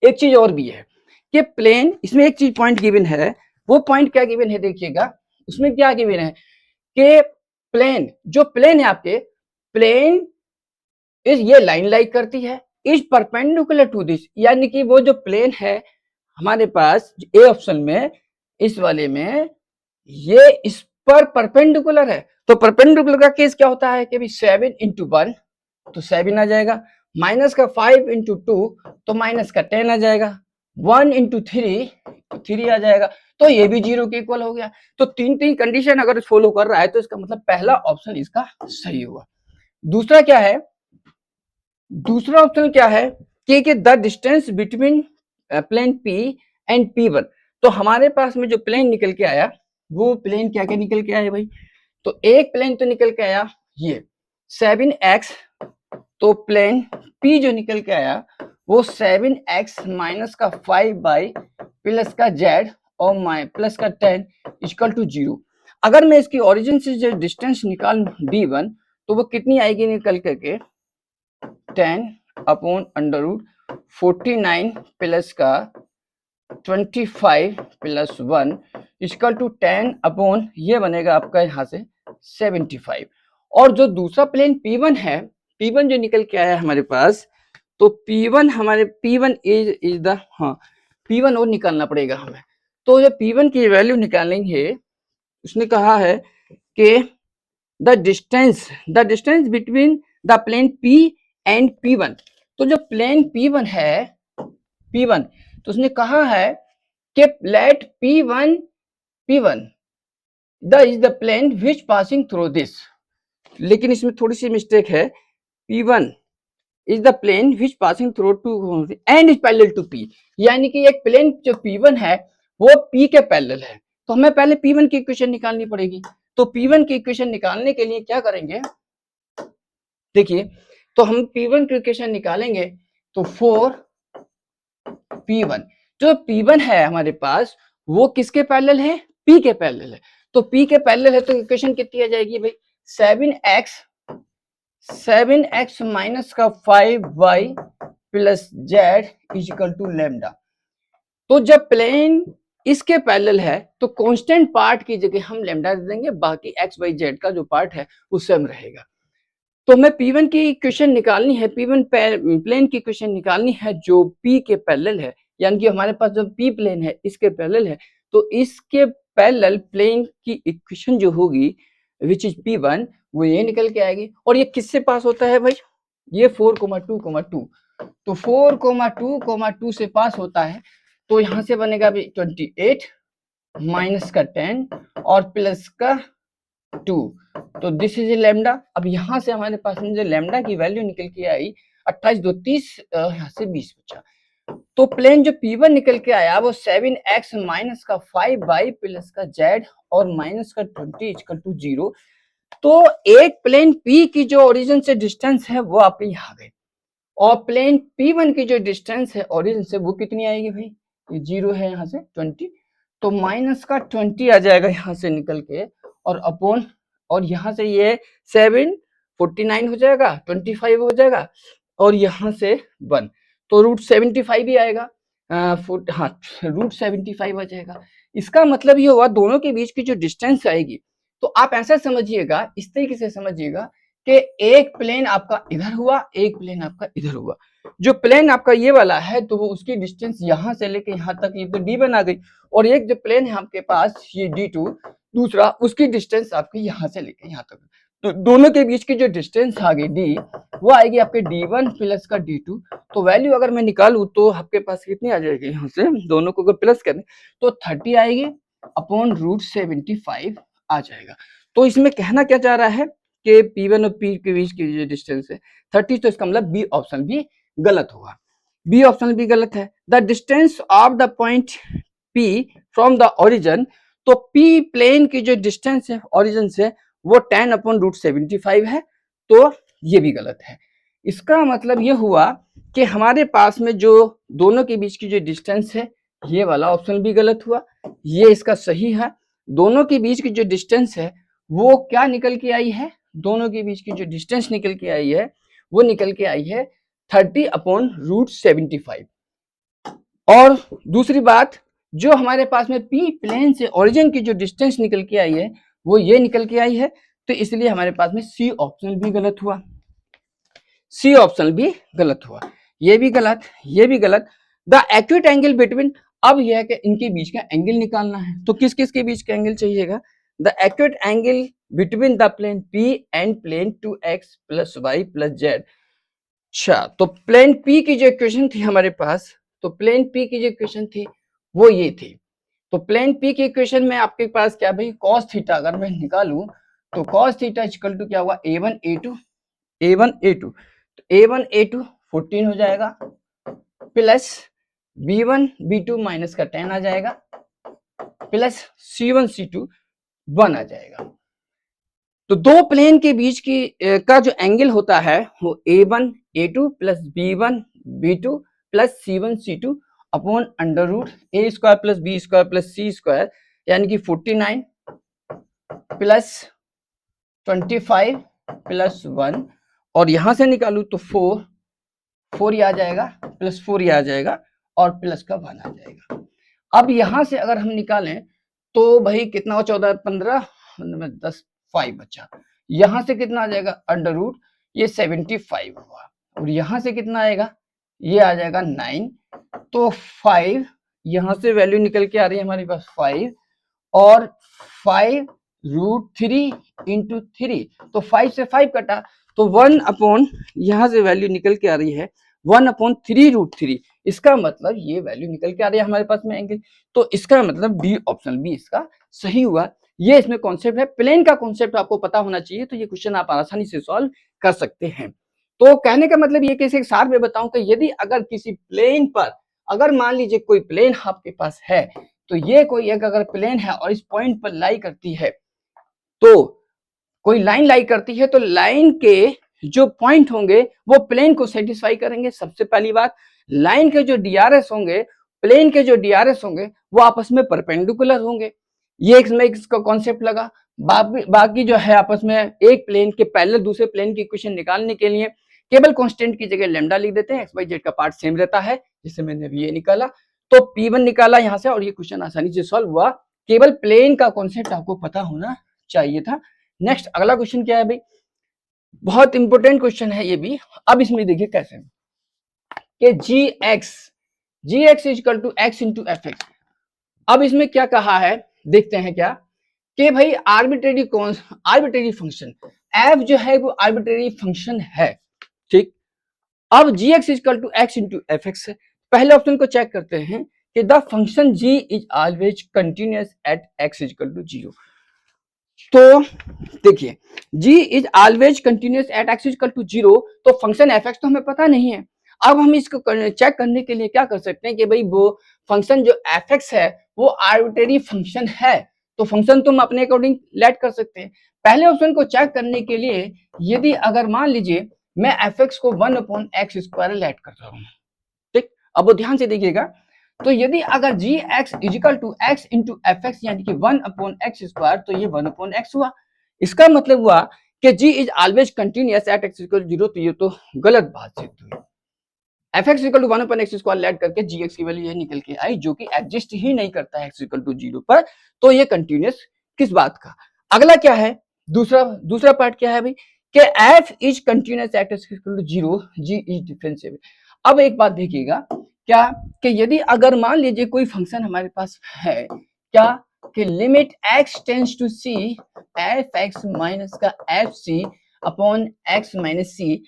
Speaker 1: एक चीज और भी है कि प्लेन, इसमें एक चीज पॉइंट गिवन है, वो पॉइंट क्या गिवन है देखिएगा, उसमें क्या गिवन है कि प्लेन, जो प्लेन है आपके, प्लेन इस ये लाइन लाइक करती है इज परपेंडिकुलर टू दिस, यानी कि वो जो प्लेन है हमारे पास ए ऑप्शन में, इस वाले में, ये इस पर परपेंडिकुलर है। तो परपेंडिकुलर का केस क्या होता है कि भाई 7 इंटू 1 तो 7 आ जाएगा, माइनस का 5 इंटू 2 तो माइनस का 10 आ जाएगा, 1 इंटू 3 तो 3 आ जाएगा, तो ये भी 0 के इक्वल हो गया। तो तीन तीन कंडीशन अगर फॉलो कर रहा है तो इसका मतलब पहला ऑप्शन इसका सही हुआ। दूसरा क्या है, दूसरा ऑप्शन क्या है कि the distance between plane P and P1, तो हमारे पास में जो प्लेन निकल के आया वो प्लेन क्या क्या निकल के आया भाई, तो एक प्लेन तो निकल के आया ये 7x, तो प्लेन P जो निकल के आया वो 7x माइनस का 5y प्लस का z और प्लस का 10 इक्वल टू 0। अगर मैं इसकी ओरिजिन से जो डिस्टेंस निकाल d1, तो वो कितनी आएगी निकल करके 10 अपॉन अंडर रूट 49 प्लस का 25 प्लस 1 इक्वल टू 10 अपॉन ये बनेगा आपका यहाँ से 75। और जो दूसरा प्लेन P1 है, P1 जो निकल के आया हमारे पास, तो P1 हमारे P1 इज द, हाँ P1 और निकालना पड़ेगा हमें। तो जो P1 की वैल्यू निकालेंगे है, उसने कहा है कि the distance between the plane P and P1, तो जो प्लेन P1 है P1, तो उसने कहा है कि let P1 the is the plane which passing through this, लेकिन इसमें थोड़ी सी मिस्टेक है, P1 is the plane which passing through to and is parallel to P, यानी कि एक प्लेन जो P1 है वो P के पैरेलल है। तो हमें पहले P1 की इक्वेशन निकालनी पड़ेगी। तो P1 की इक्वेशन निकालने के लिए क्या करेंगे, देखिए, तो हम P1 की इक्वेशन निकालेंगे तो 4P1, जो P1 है हमारे पास वो किसके पैरेलल है, P के पैरेलल है। तो P के पैरेलल है तो इक्वेशन कितनी आ जाएगी भाई 7x माइनस का 5y plus z is equal to lambda. तो जब प्लेन इसके पैरेलल है तो कांस्टेंट पार्ट की जगह हम लैम्डा दे देंगे, बाकी x y z का जो पार्ट है वो सेम रहेगा। तो हमें P1 की इक्वेशन निकालनी है, P1 प्लेन की इक्वेशन निकालनी है जो P के पैरेलल है, यानी कि हमारे पास जो P प्लेन है इसके पैरेलल है, तो इसके पैरेलल प्लेन की इक्वेशन जो होगी विच इज P1 वो ये निकल के आएगी। और ये किससे पास होता है भाई? ये 4,2,2 तो 4,2,2 से पास होता है। तो यहां से बनेगा भी 28 माइनस का 10 और प्लस का 2। तो दिस इज ए लैम्डा। अब यहां से हमारे पास में जो लैम्डा की वैल्यू निकल के आई 28 2 30 यहाँ से 20 बचा। तो प्लेन जो P1 निकल के आया वो 7x माइनस का 5y प्लस का z और माइनस का 20 इक्वल टू 0। तो एक प्लेन P की जो ओरिजिन से डिस्टेंस है वो आपके यहाँ गई और प्लेन P1 की जो डिस्टेंस है ओरिजिन से वो कितनी आएगी भाई? ये 0 है यहाँ से 20 तो माइनस का 20 आ जाएगा यहाँ से निकल के और अपॉन और यहाँ से ये 7 49 हो जाएगा 25 हो जाएगा और यहाँ से 1 तो √75 भी आएगा। हाँ √75 आ जाएगा। इसका मतलब ये हुआ दोनों के बीच की जो डिस्टेंस आएगी तो आप ऐसा समझिएगा, इस तरीके से समझिएगा कि एक प्लेन आपका इधर हुआ एक प्लेन आपका इधर हुआ। जो प्लेन आपका ये वाला है तो वो उसकी डिस्टेंस यहाँ से लेके यहाँ तक ये तो D1 आ गई और एक जो प्लेन है आपके पास ये D2 दूसरा उसकी डिस्टेंस आपकी यहाँ से लेके यहाँ तक। तो दोनों के बीच की जो डिस्टेंस आ गई D वो आएगी आपके D1 प्लस का D2। तो वैल्यू अगर मैं निकालूं तो आपके पास कितनी आ जाएगी? यहाँ से दोनों को अगर प्लस करें तो 30 आएगी अपॉन √75 आ जाएगा। तो इसमें कहना क्या चाह रहा है कि P1 और P के बीच की जो डिस्टेंस है 30 तो इसका मतलब बी ऑप्शन भी गलत होगा। बी ऑप्शन भी गलत है। The distance of the point P from the origin तो P प्लेन की जो डिस्टेंस है ओरिजिन से वो 10 अपॉन √75 है तो ये भी गलत है। इसका मतलब ये हुआ कि हमारे पास में जो दोनों के बीच की जो डिस्टेंस है ये वाला ऑप्शन भी गलत हुआ, ये इसका सही है। दोनों के बीच की जो डिस्टेंस है वो क्या निकल के आई है? दोनों के बीच की जो डिस्टेंस निकल के आई है वो निकल के आई है 30 अपॉन √75। और दूसरी बात जो हमारे पास में P प्लेन से ओरिजिन की जो डिस्टेंस निकल के आई है वो ये निकल के आई है तो इसलिए हमारे पास में सी ऑप्शन भी गलत हुआ। सी ऑप्शन भी गलत हुआ, ये भी गलत, ये भी गलत। द एक्यूट एंगल बिटवीन अब यह है कि इनके बीच का एंगल निकालना है तो किस किस के बीच का एंगल चाहिएगा? The acute angle between the plane P and plane 2x plus y plus z। अच्छा तो प्लेन P की जो इक्वेशन थी हमारे पास तो प्लेन P की जो इक्वेशन थी वो ये थी। तो प्लेन P की इक्वेशन में आपके पास क्या भाई cos थीटा अगर मैं निकालूं तो cos थीटा इक्वल टू क्या हुआ A1 A2 तो A1 A2 14 हो जाएगा प्लस B1 B2 माइनस का 10 आ जाएगा प्लस C1 C2 1 आ जाएगा। तो दो प्लेन के बीच की का जो एंगल होता है वो A1 A2 plus B1 B2 plus C1 C2 upon under root A square plus B square plus C square यानी कि 49 प्लस 25 प्लस 1 और यहां से निकालू तो 4 ही आ जाएगा प्लस 4 ही आ जाएगा और प्लस का 1 आ जाएगा। अब यहां से अगर हम निकालें तो भाई कितना हो 14 15 10 5 बचा। यहां से कितना आ जाएगा अंडर रूट ये 75 हुआ और यहां से कितना आएगा ये आ जाएगा 9 तो 5 यहां से वैल्यू निकल के आ रही है हमारे पास 5 और 5√3 इंटू 3 तो 5 से 5 कटा तो 1 अपॉन यहां से वैल्यू निकल के आ रही है 1 अपॉन 3√3। इसका मतलब ये वैल्यू निकल के आ रही है हमारे पास में एंगल तो इसका मतलब डी ऑप्शन भी इसका सही हुआ। ये इसमें कॉन्सेप्ट है, प्लेन का कॉन्सेप्ट आपको पता होना चाहिए तो ये क्वेश्चन आप आसानी से सॉल्व कर सकते हैं। तो कहने का मतलब ये कि इसे सार में बताऊं कि यदि अगर किसी प्लेन पर अगर मान लीजिए कोई प्लेन आपके पास है तो ये कोई एक अगर प्लेन है और इस पॉइंट पर लाई करती है तो कोई लाइन लाई करती है तो लाइन के जो पॉइंट होंगे वो प्लेन को सेटिस्फाई करेंगे। सबसे पहली बात लाइन के जो डीआरएस होंगे प्लेन के जो डीआरएस होंगे वो आपस में परपेंडिकुलर होंगे। ये इसका कॉन्सेप्ट लगा। बाकी जो है आपस में एक प्लेन के पैरेलल दूसरे प्लेन की इक्वेशन निकालने के लिए केवल कांस्टेंट की जगह लैम्डा लिख देते हैं, एक्स वाई जेड का पार्ट सेम रहता है जिससे मैंने अभी ये निकाला तो P1 निकाला यहां से और ये क्वेश्चन आसानी से सॉल्व हुआ। केवल प्लेन का कॉन्सेप्ट आपको पता होना चाहिए था। नेक्स्ट अगला क्वेश्चन क्या है भाई, बहुत इंपॉर्टेंट क्वेश्चन है ये भी। अब इसमें देखिए कैसे कि g x is equal to x into f x. अब इसमें क्या कहा है देखते हैं क्या कि भाई आर्बिट्रेरी फंक्शन f जो है वो आर्बिट्रेरी फंक्शन है, ठीक। अब gx equal to x into f x है। पहले ऑप्शन को चेक करते हैं कि the function g is always continuous at x equal to 0। तो देखिए g is always continuous at x equal to 0, तो फंक्शन f x तो हमें पता नहीं है। अब हम इसको चेक करने के लिए क्या कर सकते हैं कि भाई वो फंक्शन जो f x है वो आर्बिट्रेरी फंक्शन है, तो फंक्शन तो हम अपने अकॉर्डिंग लेट कर सकते हैं। पहले ऑप्शन को चेक करने के लिए यदि अगर मान लीजिए मैं एफ एक्स को 1/x² लेट कर रहा हूं, ठीक। अब वो ध्यान से देखिएगा, तो यदि अगर g x equal to x into f x यानी कि 1/x², तो ये 1/x हुआ। इसका मतलब हुआ कि g is always continuous at x equal 0, तो ये तो गलत बात सिद्ध हुई। F x equal to 1/x² let करके जी एक्स की वैल्यू ये निकल के आई, जो कि एग्जिस्ट ही नहीं करता है x इक्वल टू 0 पर, तो ये कंटिन्यूअस किस बात का। अगला क्या है, दूसरा पार्ट क्या है भाई कि f is continuous at x equal to 0, g is differentiable. अब एक बात देखिएगा क्या कि यदि अगर मान लीजिए कोई फंक्शन हमारे पास है क्या कि limit x tends to c f x minus का f c upon x minus c,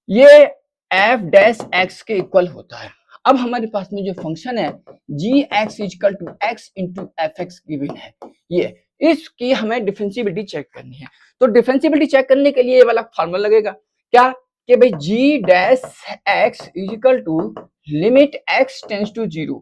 Speaker 1: ये एफ डैश एक्स के इक्वल होता है। अब हमारे पास में जो फंक्शन है g x equal to x into f x given है, ये इसकी हमें डिफरेंशिएबिलिटी चेक करनी है। तो डिफरेंशिएबिलिटी चेक करने के लिए ये वाला फार्मूला लगेगा क्या कि भाई g dash x equal to limit x tends to 0,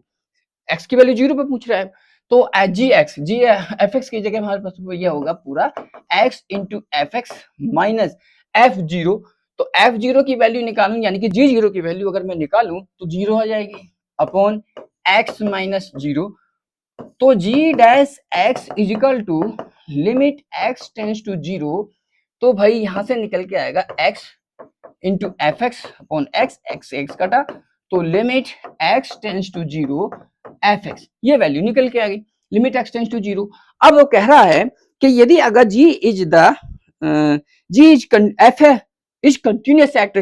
Speaker 1: x की वैल्यू 0 पे पूछ रहा है, तो जी एफ एक्स की जगह हमारे पास ये होगा पूरा x into f x minus F 0। तो एफ 0 की वैल्यू निकालूं यानी कि जी 0 की वैल्यू अगर मैं निकालूं तो 0 आ जाएगी अपॉन एक्स माइनस 0। तो g dash x equal to limit x tends to 0, तो भाई यहां से निकल के आएगा x into f x upon x, x x कटा, तो limit x tends to 0 f x, ये वैल्यू निकल के आ गई लिमिट एक्स टेंड्स टू 0। अब वो कह रहा है कि यदि अगर g is the g is f is continuous at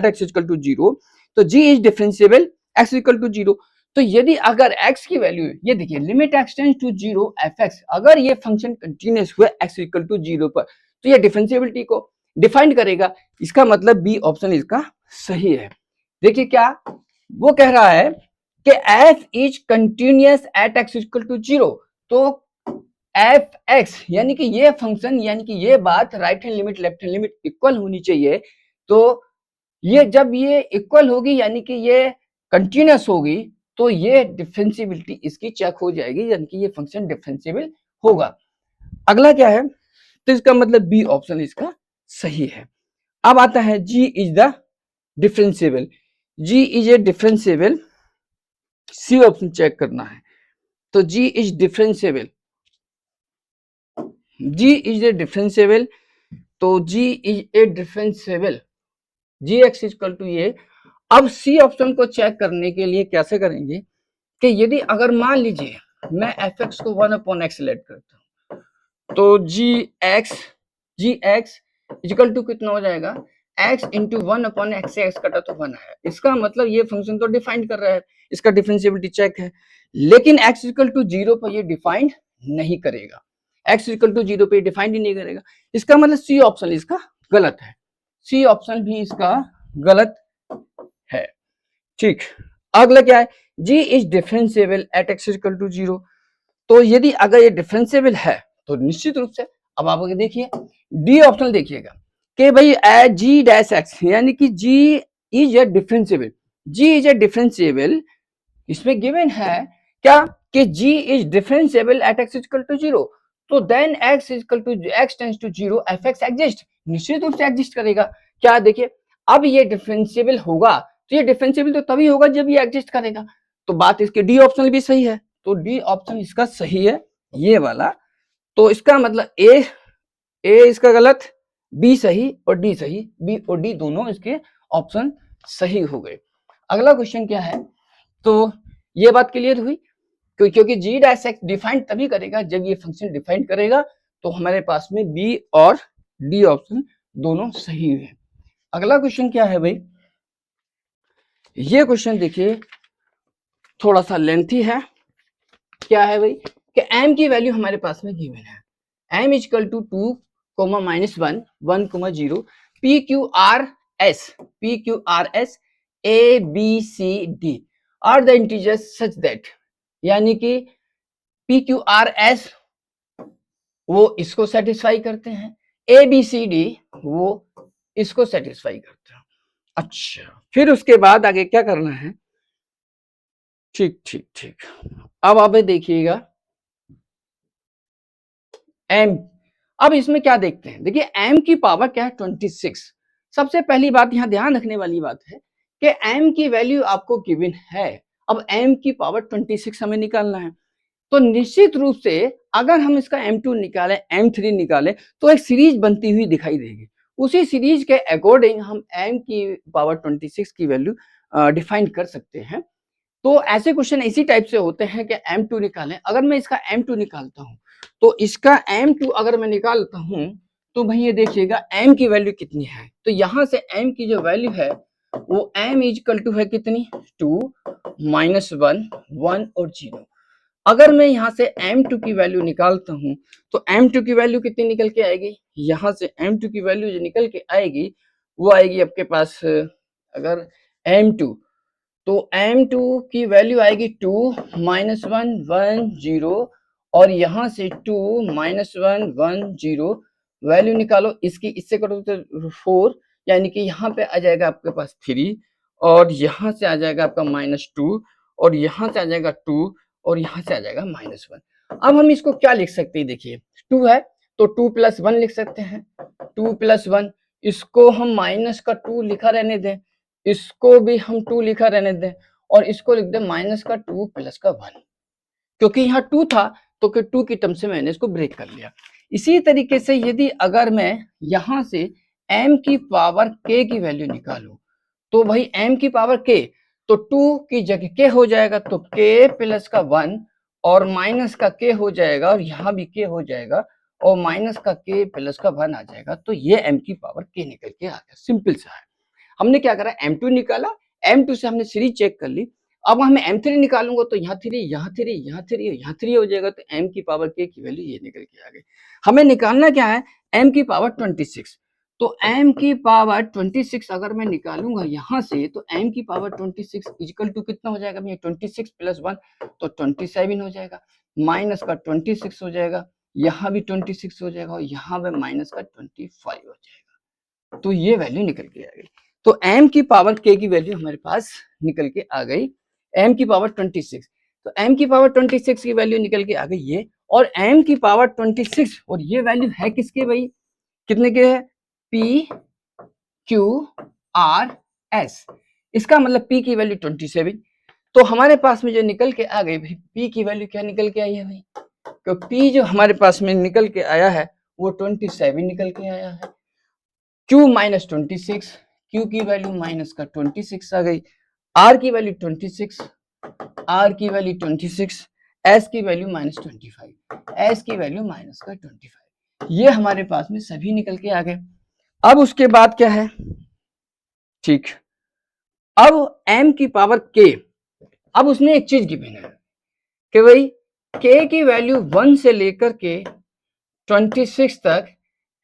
Speaker 1: x equal to 0, तो g is differentiable x equal to 0। तो यदि अगर x की वैल्यू ये देखिए limit x tends to 0 f x, अगर ये फंक्शन कंटिन्यूअस हुआ x इक्वल टू 0 पर, तो ये डिफरेंशिएबिलिटी को डिफाइन करेगा। इसका मतलब बी ऑप्शन इसका सही है। देखिए क्या वो कह रहा है कि f is continuous at x equal to 0, तो एफ एक्स यानी कि ये फंक्शन यानी कि ये बात right hand limit left hand limit equal होनी चाहिए। तो ये जब ये इक्वल होगी यानी कि ये कंटिन्यूअस होगी, तो ये डिफरेंशिएबिलिटी इसकी चेक हो जाएगी यानी कि ये फंक्शन डिफरेंशिएबल होगा। अगला क्या है, तो इसका मतलब बी ऑप्शन इसका सही है। अब आता है g is the differentiable, g is a differentiable, C option check करना है। तो g is differentiable, g is a differentiable, तो g is a differentiable g x equal to ये। अब सी ऑप्शन को चेक करने के लिए कैसे करेंगे कि यदि अगर मान लीजिए मैं एफ एक्स को 1/x लेट करता हूं, तो जी एक्स इक्वल टू कितना हो जाएगा x इंटू 1/x से x कटा तो 1 है। इसका मतलब ये फंक्शन तो डिफाइन कर रहा है, इसका डिफरेंशिएबिलिटी चेक है, लेकिन x इक्वल टू 0 पर ये डिफाइन नहीं करेगा, x इक्वल टू 0 पे डिफाइन ही नहीं करेगा। इसका मतलब सी ऑप्शन इसका गलत है, सी ऑप्शन भी इसका गलत है, ठीक। अगला क्या है, g is differentiable at x equal to 0। तो यदि अगर ये डिफरेंशिएबल है तो निश्चित रूप से अब आप आगे देखिए डी ऑप्शन देखिएगा कि भाई जी डैश एक्स यानी कि g is a differentiable, g is a differentiable, इसमें गिवन है क्या कि g is differentiable at x equal to 0, तो then x equal to x tends to 0 f x exist, निश्चित रूप से एग्जिस्ट करेगा। क्या देखिए अब ये डिफरेंशिएबल होगा, तो ये डिफरेंशिएबल तो तभी होगा जब ये एग्जिस्ट करेगा, तो बात इसके डी ऑप्शन भी सही है, तो डी ऑप्शन इसका सही है ये वाला। तो इसका मतलब ए इसका गलत, बी सही और डी सही, बी और डी दोनों इसके ऑप्शन सही हो गए। अगला क्वेश्चन क्या है, तो ये बात क्लियर हुई क्योंकि जी डैश एक्स डिफाइन तभी करेगा जब ये फंक्शन डिफाइन करेगा, तो हमारे पास में बी और डी ऑप्शन दोनों सही है। अगला क्वेश्चन क्या है भाई, ये क्वेश्चन देखिए थोड़ा सा लेंथी है। क्या है भाई कि m की वैल्यू हमारे पास में गिवन है, m equal to 2, -1, 1, 0, PQRS A B C D are the integers such that, यानी कि PQRS वो इसको सेटिस्फाई करते हैं, ABCD वो इसको सेटिस्फाई करते हैं। अच्छा, फिर उसके बाद आगे क्या करना है? ठीक ठीक ठीक, अब आप देखिएगा m, अब इसमें क्या देखते हैं? देखिए m की पावर क्या है? 26। सबसे पहली बात यहाँ ध्यान रखने वाली बात है कि m की वैल्यू आपको गिवन है, अब m की पावर 26 हमें निकालना है, तो निश्चित रूप से अगर हम इसका m2 निकालें, m3 निकालें, तो एक सीरीज बनती हुई दिखाई देगी। उसी सीरीज के अकॉर्डिंग हम m की पावर 26 की वैल्यू डिफाइन कर सकते हैं। तो ऐसे क्वेश्चन इसी टाइप से होते हैं कि m2 निकालें। अगर मैं इसका m2 निकालता हूं, तो इसका m2 अगर मैं निकालता हूं, तो भाई ये देखिएगा m की वैल्यू कितनी है, तो यहां से m की जो वैल्यू है वो m इक्वल टू है कितनी? 2, -1, 1 और 0। अगर मैं यहाँ से m2 की वैल्यू निकालता हूँ, तो m2 की वैल्यू कितनी निकल के आएगी? यहाँ से m2 की वैल्यू जो निकल के आएगी वो आएगी आपके पास, अगर m2, तो m2 की वैल्यू आएगी 2, -1, 1, 0 और यहाँ से 2, -1, 1, 0 वैल्यू निकालो इसकी, इससे करो तो 4, यानी कि यहाँ पे आ जाएगा आपके पास 3 और यहाँ से आ जाएगा आपका -2 और यहाँ से आ जाएगा 2 और यहाँ से आ जाएगा -1। अब हम इसको क्या लिख सकते हैं? देखिए 2 है तो 2 + 1 लिख सकते हैं, 2 + 1, इसको हम माइनस का 2 लिखा रहने दें, इसको भी हम 2 लिखा रहने दें और इसको लिख दें माइनस का 2 प्लस का 1, क्योंकि यहाँ 2 था तो 2 की टर्म से मैंने इसको ब्रेक कर लिया। इसी तरीके से यदि अगर मैं यहाँ से m की पावर k की वैल्यू निकालूं, तो भाई m की पावर k, तो 2 की जगह k हो जाएगा, तो k प्लस का 1 और माइनस का k हो जाएगा और यहाँ भी k हो जाएगा और माइनस का k प्लस का 1 आ जाएगा, तो ये m की पावर k निकल के आ गया। सिंपल सा है। हमने क्या करा? m2 निकाला, m2 से हमने सीरीज चेक कर ली। अब हमें m3 निकालूंगा तो यहाँ 3, यहाँ 3, यहाँ 3, यहाँ 3 हो जाएगा, तो m की पावर k की वैल्यू ये निकल के आ गई। हमें निकालना क्या है? m की पावर 26। तो m की पावर 26 अगर मैं निकालूंगा यहाँ से, तो m की पावर 26 इक्वल टू कितना हो जाएगा भैया? 26 + 1 तो 27 हो जाएगा, माइनस का 26 हो जाएगा, यहाँ भी 26 हो जाएगा और यहाँ पे माइनस का 25 हो जाएगा। तो ये वैल्यू निकल के आ गई। तो m की पावर k की वैल्यू हमारे पास निकल के आ गई, m की पावर 26। तो m की पावर 26 की वैल्यू निकल के आ गई ये, और m की पावर 26 और ये वैल्यू है किसके भाई? कितने के है? p q r s, इसका मतलब p की वैल्यू 27। तो हमारे पास में जो निकल के आ गई भाई, p की वैल्यू क्या निकल के आई है भाई? तो p जो हमारे पास में निकल के आया है वो 27 निकल के आया है। q -26, q की वैल्यू माइनस का 26 आ गई, r की वैल्यू 26, r की वैल्यू 26, s की वैल्यू -25, s की वैल्यू माइनस का 25, ये हमारे पास में सभी निकल के आ गए। अब उसके बाद क्या है? ठीक, अब m की पावर k, अब उसने एक चीज गिवन है कि भाई k की वैल्यू 1 से लेकर के 26 तक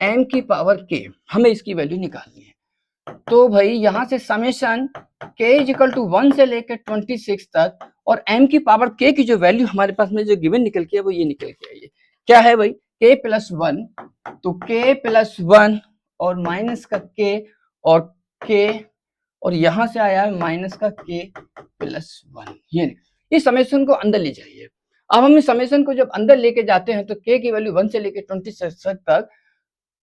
Speaker 1: m की पावर k, हमें इसकी वैल्यू निकालनी है। तो भाई यहां से समेशन k इक्वल टू 1 से लेकर 26 तक और m की पावर k की जो वैल्यू हमारे पास में जो गिवन निकल के है वो ये निकल के आई है। क्या है भाई? k + 1, तो k + 1 और माइनस का k और k और यहां से आया है माइनस का k + 1। ये इस समेशन को अंदर ले जाइए। अब हम इस समेशन को जब अंदर लेके जाते हैं तो k की वैल्यू 1 से लेकर 26 तक,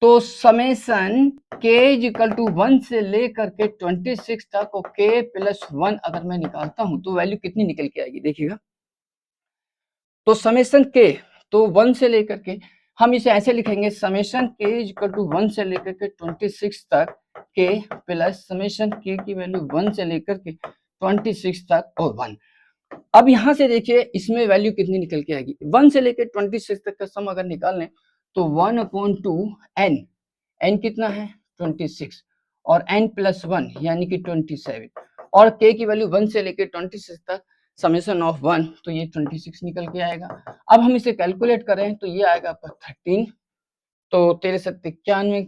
Speaker 1: तो समेशन k इक्वल टू 1 से लेकर के 26 तक और k + 1 अगर मैं निकालता हूं तो वैल्यू कितनी निकल के आएगी? देखिएगा, तो समेशन k, तो 1 से लेकर के हम इसे ऐसे लिखेंगे, समेशन k इक्वल टू 1 से लेकर के 26 तक k प्लस समेशन k की वैल्यू 1 से लेकर के 26 तक और 1। अब यहां से देखिए इसमें वैल्यू कितनी निकल के आएगी? 1 से लेकर 26 तक का सम अगर निकाल लें तो 1/2 n, n कितना है? 26 और n + 1 यानी कि 27 और k की वैल्यू 1 से लेकर 26 तक समेशन ऑफ 1, तो ये 26 निकल के आएगा। अब हम इसे कैलकुलेट करें तो ये आएगा आपका 13, तो 13×7 = 91,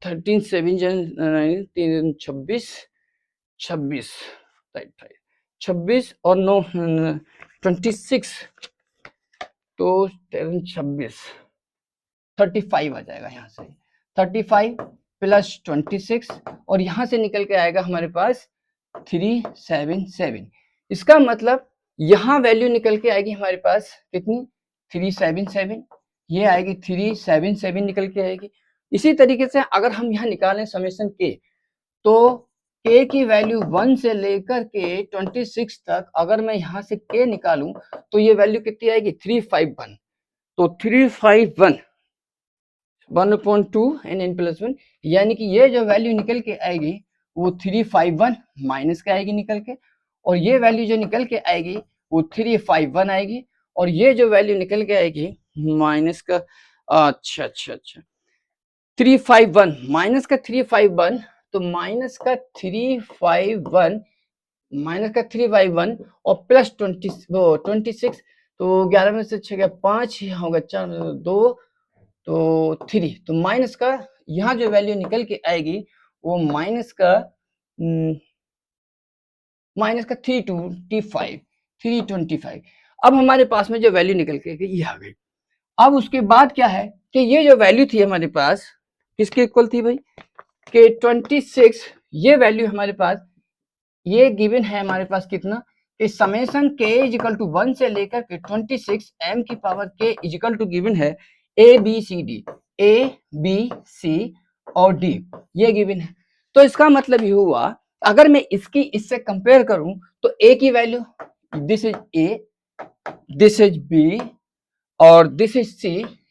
Speaker 1: 13 7 3 26, 26 राइट 26 और 9 26, तो 13 26 35 आ जाएगा यहाँ से, 35 प्लस 26 और यहाँ से निकल के आएगा हमारे पास 377। इसका मतलब यहाँ वैल्यू निकल के आएगी हमारे पास कितनी, 377, ये आएगी 377 निकल के आएगी। इसी तरीके से अगर हम यहाँ निकालें समेशन के, तो k की वैल्यू 1 से लेकर के 26 तक अगर मैं यहाँ से k निकालूं तो ये वैल्यू कितनी आएगी, 351, तो 351 1/2 n+1, यानी कि ये जो वैल्यू निकल के आएगी वो 351 माइनस का आएगी निकल के, और ये वैल्यू जो निकल के आएगी वो 351 आएगी, और ये जो वैल्यू निकल के आएगी माइनस का, अच्छा 351 माइनस का 351, तो माइनस का 351 और प्लस 26, तो 11 में से 6 गया 5 होगा, 4 2 तो 3, तो माइनस का यहाँ जो वैल्यू निकल के आएगी वो माइनस का 325। अब हमारे पास में जो वैल्यू निकल के ये आ गई। अब उसके बाद क्या है कि ये जो वैल्यू थी हमारे पास किसके इक्वल थी भाई, कि 26, ये वैल्यू हमारे पास ये गिवन है हमारे पास कितना, कि समेशन k = 1 से लेकर के 26 m की पावर k = गिवन है a b c और d, ये गिवन है। तो इसका मतलब ये हुआ अगर मैं इसकी इससे कंपेयर करूं तो a की value, this is a, this is b और दिस इज c,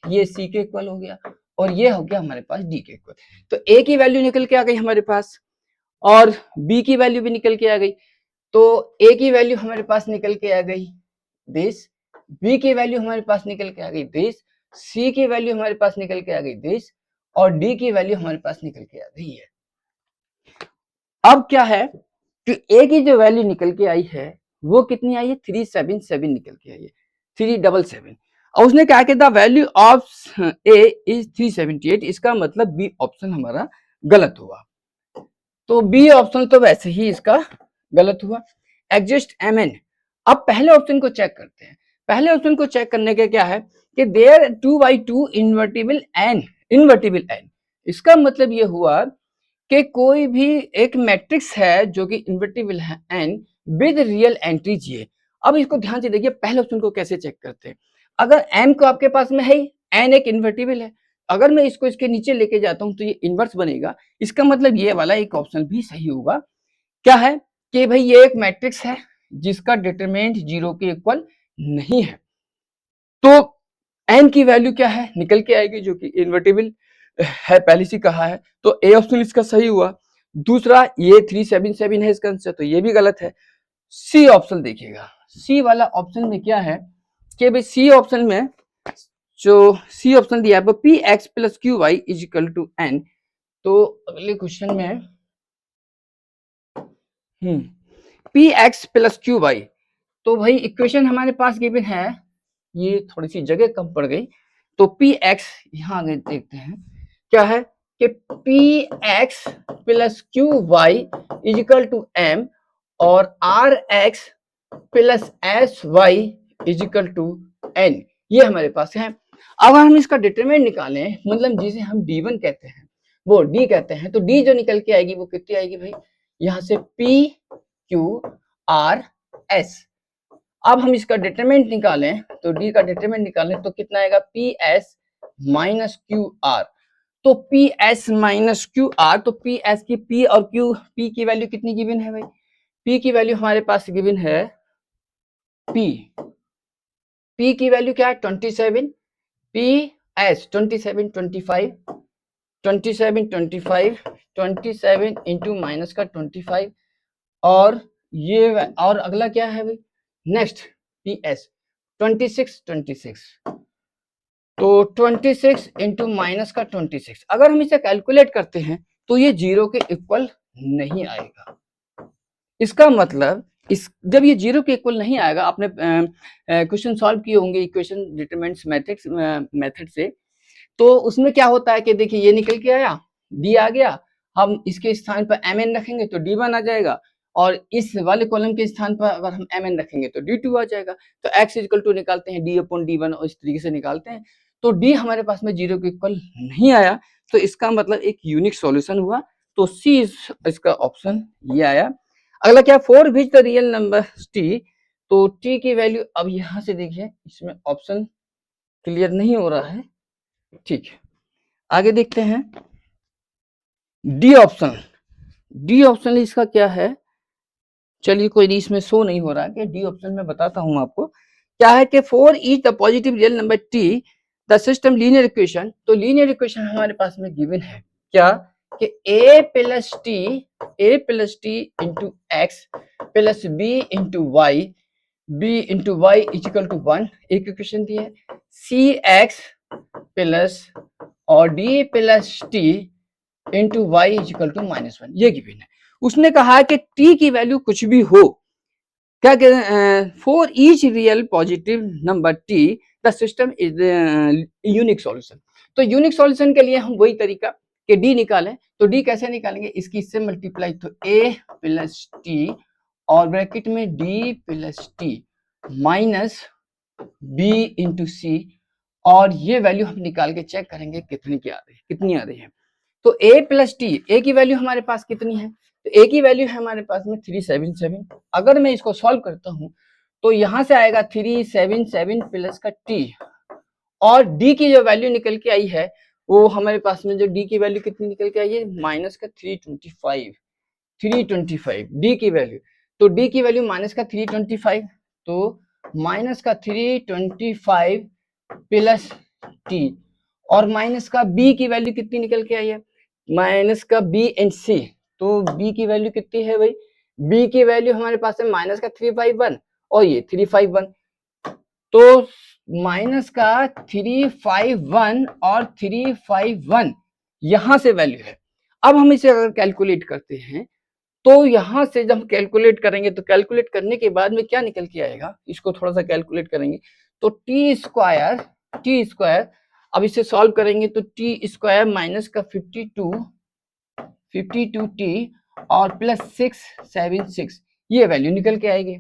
Speaker 1: ये c के इक्वल हो गया और ये हो गया हमारे पास d के इक्वल। तो a की वैल्यू निकल के आ गई हमारे पास और b की वैल्यू भी निकल के आ गई। तो a की वैल्यू हमारे पास निकल के आ गई दिस, b की वैल्यू हमारे पास निकल के आ गई दिस, c की वैल्यू हमारे पास निकल के आ गई दिस और d की वैल्यू हमारे पास निकल के आ गई है। अब क्या है कि a की जो वैल्यू निकल के आई है वो कितनी आई है, 377 निकल के आई है, 377, और उसने क्या किया, the value of a is 378, इसका मतलब बी ऑप्शन हमारा गलत हुआ। तो बी ऑप्शन तो वैसे ही इसका गलत हुआ। एग्जिस्ट mn, अब पहले ऑप्शन को चेक करते हैं। पहले ऑप्शन को चेक करने के क्या है कि देयर 2/2 इन्वर्टिबल n, इसका मतलब ये हुआ कि कोई भी एक मैट्रिक्स है जो कि इन्वर्टिबल है n विद रियल एंट्रीज ये। अब इसको ध्यान से देखिए पहले ऑप्शन को कैसे चेक करते हैं। अगर m को आपके पास में है, n एक इन्वर्टिबल है, अगर मैं इसको इसके नीचे लेके जाता हूं तो ये इनवर्स बनेगा, इसका मतलब ये वाला एक ऑप्शन भी सही होगा। क्या है कि भाई ये एक मैट्रिक्स है जिसका डिटरमिनेंट 0 के इक्वल नहीं है, तो n की वैल्यू क्या है निकल के आएगी जो कि इन्वर्टिबल है, पहले से कहा है, तो ए ऑप्शन इसका सही हुआ। दूसरा ये 377 है इसका आंसर, तो ये भी गलत है। सी ऑप्शन देखिएगा, सी वाला ऑप्शन में क्या है कि भाई सी ऑप्शन में जो सी ऑप्शन दिया है P x plus Q y is equal to N, तो अगले क्वेश्चन में P x plus Q y, तो भाई इक्वेशन हमारे पास गिवन है, ये थोड़ी सी जगह कम पड़ गई, तो पी एक्स यहाँ आगे देखते हैं क्या है कि p x plus Q y is equal to m और r x plus s y is equal to n, ये हमारे पास है। अब हम इसका डिटरमिनेंट निकालें, मतलब जिसे हम D1 कहते हैं वो D कहते हैं, तो D जो निकल के आएगी वो कितनी आएगी भाई, यहाँ से P Q R S। अब हम इसका डिटरमिनेंट निकालें तो D का डिटरमिनेंट निकालें तो कितना आएगा PS माइनस क्यू आर, तो PS माइनस क्यू आर, तो PS की P और Q, P की वैल्यू कितनी गिवन है भाई, P की वैल्यू हमारे पास गिवन है P की वैल्यू क्या है 27, PS 27 25, 27 25, 27 इंटू माइनस का 25 और ये और अगला क्या है भाई नेक्स्ट PS 26, तो 26 इंटू माइनस का 26, अगर हम इसे कैलकुलेट करते हैं तो ये 0 के इक्वल नहीं आएगा। इसका मतलब इस जब ये 0 के इक्वल नहीं आएगा, आपने क्वेश्चन सॉल्व किए होंगे इक्वेशन डिटरमिनेंट्स मेथड से, तो उसमें क्या होता है कि देखिए ये निकल के आया, डी आ गया, हम इसके स्थान पर mn रखेंगे तो d1 आ जाएगा, और इस वाले कॉलम के स्थान पर अगर हम mn रखेंगे तो d2 आ जाएगा। तो x इक्वल टू निकालते हैं d/d1 और इस तरीके से निकालते हैं, तो d हमारे पास में 0 के इक्वल नहीं आया, तो इसका मतलब एक यूनिक सॉल्यूशन हुआ, तो सी इसका ऑप्शन ये आया। अगला क्या, four which the real number t, तो t की वैल्यू, अब यहां से देखिए इसमें ऑप्शन क्लियर नहीं हो रहा है, ठीक है आगे देखते हैं। डी ऑप्शन, डी ऑप्शन इसका क्या है, चलिए कोई नहीं, इसमें शो नहीं हो रहा है कि डी ऑप्शन में बताता हूं आपको क्या है कि for each the positive real number T the system linear equation, तो लीनियर इक्वेशन हमारे पास में गिवन है क्या कि a plus T into x plus B into y, B into y equal to 1, एक इक्वेशन दी है, सी एक्स प्लस और D plus T into y equal to -1, ये गिवन है। उसने कहा कि t की वैल्यू कुछ भी हो, क्या कहते हैं, for each real positive number t the system is unique solution. तो यूनिक सॉल्यूशन के लिए हम वही तरीका कि d निकालें, तो d कैसे निकालेंगे, इसकी इससे मल्टीप्लाई, तो a प्लस टी और ब्रैकेट में d plus t minus b into c, और ये वैल्यू हम निकाल के चेक करेंगे कितनी आ रही है। तो a प्लस टी, ए की वैल्यू हमारे पास कितनी है, तो ए की वैल्यू है हमारे पास में 377। अगर मैं इसको सॉल्व करता हूं तो यहां से आएगा 377 प्लस का टी, और डी की जो वैल्यू निकल के आई है वो हमारे पास में जो डी की वैल्यू कितनी निकल के आई है, माइनस का 325 डी की वैल्यू, तो डी की वैल्यू माइनस का 325, तो माइनस का 325 प्लस टी, और माइनस का बी की वैल्यू कितनी निकल के आई है, माइनस का बी एंड सी, तो बी की वैल्यू कितनी है भाई, बी की वैल्यू हमारे पास है माइनस का 351 और ये 351, तो माइनस का 351 और 351 यहां से वैल्यू है। अब हम इसे अगर कैलकुलेट करते हैं तो यहां से जब कैलकुलेट करेंगे तो कैलकुलेट करने के बाद में क्या निकल के आएगा, इसको थोड़ा सा कैलकुलेट करेंगे तो टी स्क्वायर, अब इसे सॉल्व करेंगे तो टी स्क्वायर माइनस का 52 टी और प्लस 676, ये वैल्यू निकल के आएगी।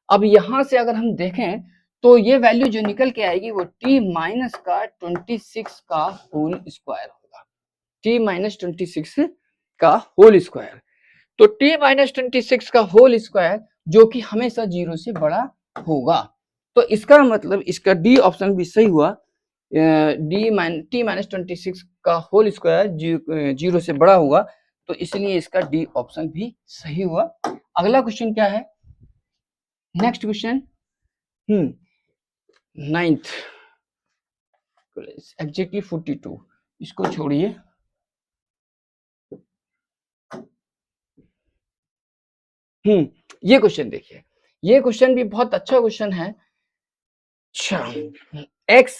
Speaker 1: अब यहां से अगर हम देखें तो ये वैल्यू जो निकल के आएगी वो t माइनस का 26 का होल स्क्वायर होगा, t माइनस 26 का होल स्क्वायर, तो t माइनस 26 का होल स्क्वायर जो कि हमेशा 0 से बड़ा होगा, तो इसका मतलब इसका डी ऑप्शन भी सही हुआ, टी माइनस 26 का होल स्क्वायर 0 से बड़ा होगा, तो इसलिए इसका डी ऑप्शन भी सही हुआ। अगला क्वेश्चन क्या है, नेक्स्ट क्वेश्चन, नाइन्थ एग्जैक्टली 42, इसको छोड़िए, ये क्वेश्चन देखिए, ये क्वेश्चन भी बहुत अच्छा क्वेश्चन है। अच्छा, x